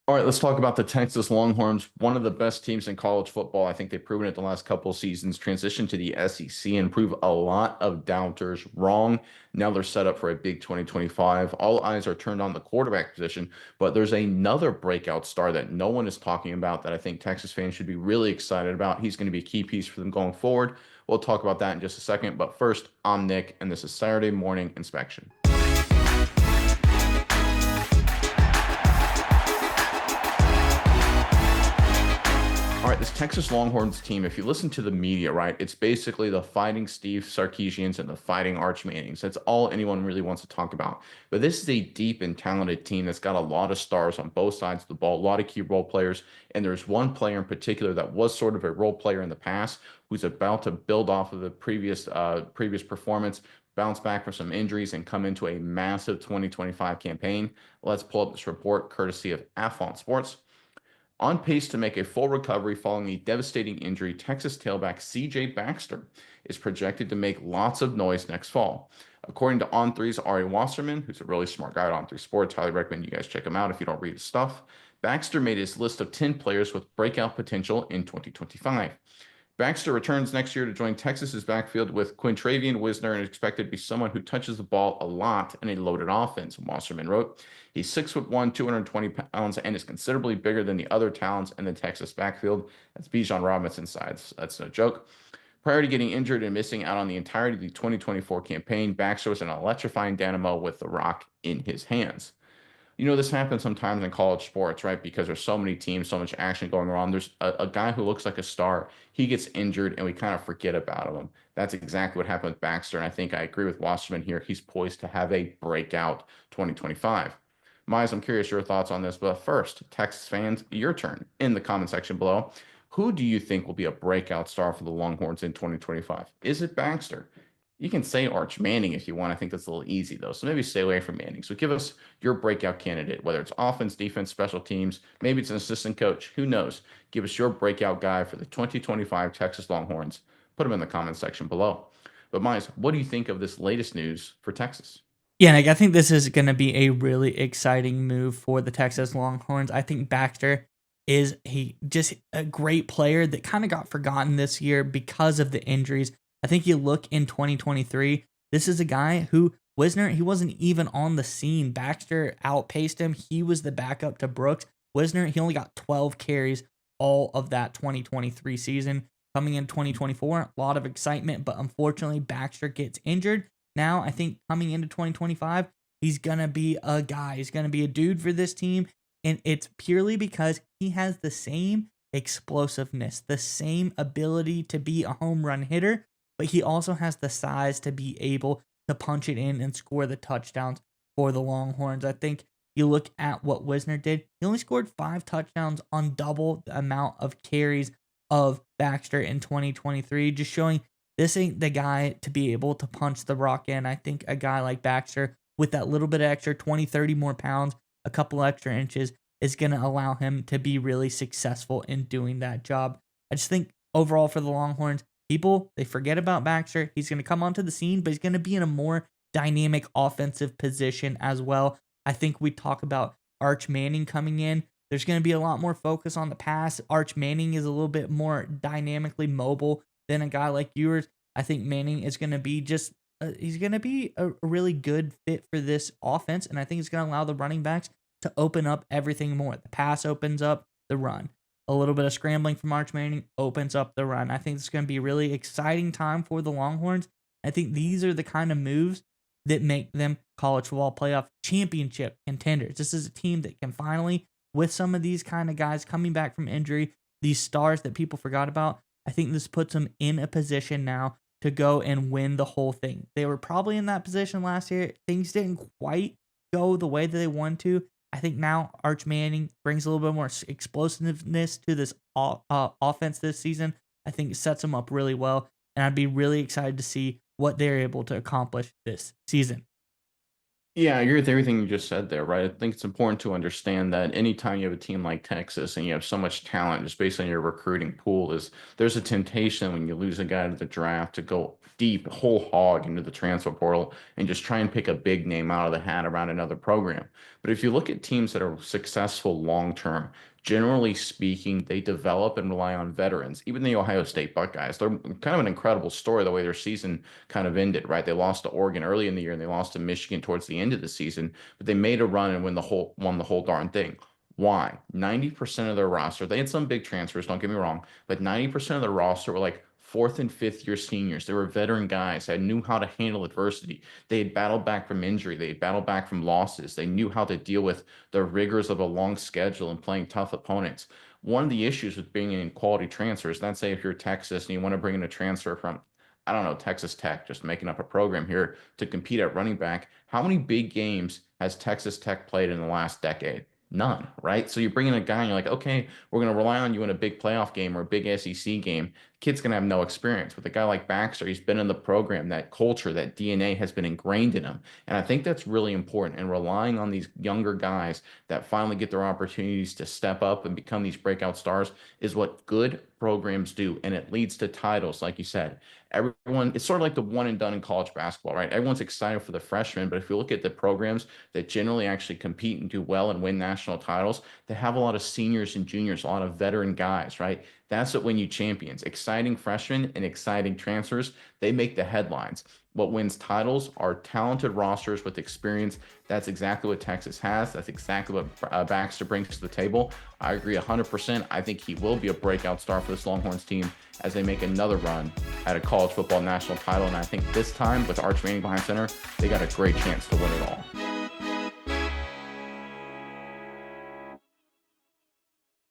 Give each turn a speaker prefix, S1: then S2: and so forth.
S1: All right, let's talk about the Texas Longhorns, one of the best teams in college football. I think they've proven it the last couple of seasons, transition to the SEC and prove a lot of doubters wrong. Now they're set up for a big 2025. All eyes are turned on the quarterback position, but there's another breakout star that no one is talking about that I think Texas fans should be really excited about. He's going to be a key piece for them going forward. We'll talk about that in just a second. But first, I'm Nick, and this is Saturday Morning Inspection. All right, this Texas Longhorns team, if you listen to the media, right, it's basically the fighting Steve Sarkisians and the fighting Arch Mannings. That's all anyone really wants to talk about. But this is a deep and talented team that's got a lot of stars on both sides of the ball, a lot of key role players. And there's one player in particular that was sort of a role player in the past who's about to build off of the previous performance, bounce back from some injuries, and come into a massive 2025 campaign. Let's pull up this report courtesy of Athlon Sports. On pace to make a full recovery following a devastating injury, Texas tailback CJ Baxter is projected to make lots of noise next fall. According to On3's Ari Wasserman, who's a really smart guy at On3 Sports, highly recommend you guys check him out if you don't read his stuff. Baxter made his list of 10 players with breakout potential in 2025. Baxter returns next year to join Texas's backfield with Quintravian Wisner and is expected to be someone who touches the ball a lot in a loaded offense, Wasserman wrote. He's 6'1", 220 pounds, and is considerably bigger than the other talents in the Texas backfield. That's Bijan Robinson's side. That's no joke. Prior to getting injured and missing out on the entirety of the 2024 campaign, Baxter was an electrifying dynamo with the rock in his hands. This happens sometimes in college sports, right? Because there's so many teams, so much action going on. There's a guy who looks like a star. He gets injured, and we kind of forget about him. That's exactly what happened with Baxter. And I think I agree with Wasserman here. He's poised to have a breakout 2025. Miles, I'm curious your thoughts on this. But first, Texas fans, your turn in the comment section below. Who do you think will be a breakout star for the Longhorns in 2025? Is it Baxter? You can say Arch Manning if you want. I think that's a little easy, though. So maybe stay away from Manning. So give us your breakout candidate, whether it's offense, defense, special teams. Maybe it's an assistant coach. Who knows? Give us your breakout guy for the 2025 Texas Longhorns. Put them in the comment section below. But, Miles, what do you think of this latest news for Texas?
S2: Yeah, Nick, I think this is going to be a really exciting move for the Texas Longhorns. I think Baxter is just a great player that kind of got forgotten this year because of the injuries. I think you look in 2023, this is a guy who Wisner, he wasn't even on the scene. Baxter outpaced him. He was the backup to Brooks. Wisner, he only got 12 carries all of that 2023 season. Coming in 2024, a lot of excitement, but unfortunately Baxter gets injured. Now, I think coming into 2025, he's going to be a guy. He's going to be a dude for this team. And it's purely because he has the same explosiveness, the same ability to be a home run hitter, but he also has the size to be able to punch it in and score the touchdowns for the Longhorns. I think you look at what Wisner did, he only scored 5 touchdowns on double the amount of carries of Baxter in 2023, just showing this ain't the guy to be able to punch the rock in. I think a guy like Baxter with that little bit of extra 20, 30 more pounds, a couple extra inches is going to allow him to be really successful in doing that job. I just think overall for the Longhorns, people, they forget about Baxter. He's going to come onto the scene, but he's going to be in a more dynamic offensive position as well. I think we talk about Arch Manning coming in. There's going to be a lot more focus on the pass. Arch Manning is a little bit more dynamically mobile than a guy like yours. I think Manning is going to be he's going to be a really good fit for this offense. And I think it's going to allow the running backs to open up everything more. The pass opens up the run. A little bit of scrambling from Arch Manning opens up the run. I think it's going to be a really exciting time for the Longhorns. I think these are the kind of moves that make them college football playoff championship contenders. This is a team that can finally, with some of these kind of guys coming back from injury, these stars that people forgot about, I think this puts them in a position now to go and win the whole thing. They were probably in that position last year. Things didn't quite go the way that they wanted to. I think now Arch Manning brings a little bit more explosiveness to this offense this season. I think it sets them up really well, and I'd be really excited to see what they're able to accomplish this season.
S1: Yeah, I agree with everything you just said there, right? I think it's important to understand that anytime you have a team like Texas and you have so much talent just based on your recruiting pool, is there's a temptation when you lose a guy to the draft to go deep, whole hog into the transfer portal and just try and pick a big name out of the hat around another program. But if you look at teams that are successful long term, generally speaking, they develop and rely on veterans. Even the Ohio State Buckeyes, they're kind of an incredible story the way their season kind of ended, right? They lost to Oregon early in the year and they lost to Michigan towards the end of the season, but they made a run and won the whole darn thing. Why? 90% of their roster, they had some big transfers, don't get me wrong, but 90% of their roster were like fourth and fifth year seniors. They were veteran guys that knew how to handle adversity. They had battled back from injury. They had battled back from losses. They knew how to deal with the rigors of a long schedule and playing tough opponents. One of the issues with bringing in quality transfers, let's say if you're Texas and you want to bring in a transfer from, I don't know, Texas Tech, just making up a program here to compete at running back. How many big games has Texas Tech played in the last decade? None, right? So you bring in a guy and you're like, okay, we're going to rely on you in a big playoff game or a big SEC game. Kid's going to have no experience. With a guy like Baxter, he's been in the program. That culture, that DNA has been ingrained in him. And I think that's really important. And relying on these younger guys that finally get their opportunities to step up and become these breakout stars is what good programs do. And it leads to titles, like you said. Everyone, it's sort of like the one and done in college basketball, right? Everyone's excited for the freshmen, but if you look at the programs that generally actually compete and do well and win national titles, they have a lot of seniors and juniors, a lot of veteran guys, right? That's what wins you champions. Exciting freshmen and exciting transfers, they make the headlines. What wins titles are talented rosters with experience. That's exactly what Texas has. That's exactly what Baxter brings to the table. I agree 100%. I think he will be a breakout star for this Longhorns team as they make another run at a college football national title. And I think this time with Arch Manning behind center, they got a great chance to win it all.